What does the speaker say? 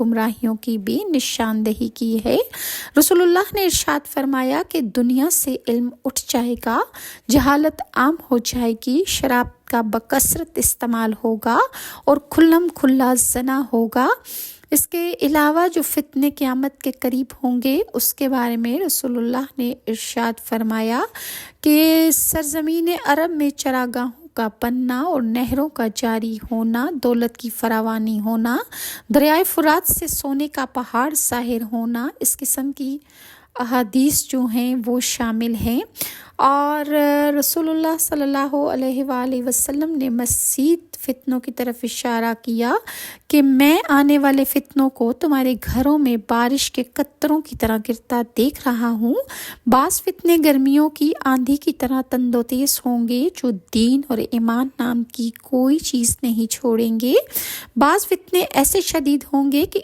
گمراہیوں کی بھی نشاندہی کی ہے۔ رسول اللہ نے ارشاد فرمایا کہ دنیا سے علم اٹھ جائے گا، جہالت عام ہو جائے گی، شراب کا بکثرت استعمال ہوگا اور کھلم کھلا زنا ہوگا۔ اس کے علاوہ جو فتنے قیامت کے قریب ہوں گے اس کے بارے میں رسول اللہ نے ارشاد فرمایا کہ سرزمین عرب میں چراگاہوں کا بننا اور نہروں کا جاری ہونا، دولت کی فراوانی ہونا، دریائے فرات سے سونے کا پہاڑ ظاہر ہونا، اس قسم کی احادیث جو ہیں وہ شامل ہیں۔ اور رسول اللہ صلی اللہ علیہ وآلہ وسلم نے مزید فتنوں کی طرف اشارہ کیا کہ میں آنے والے فتنوں کو تمہارے گھروں میں بارش کے قطروں کی طرح گرتا دیکھ رہا ہوں۔ بعض فتنے گرمیوں کی آندھی کی طرح تند و تیز ہوں گے جو دین اور ایمان نام کی کوئی چیز نہیں چھوڑیں گے۔ بعض فتنے ایسے شدید ہوں گے کہ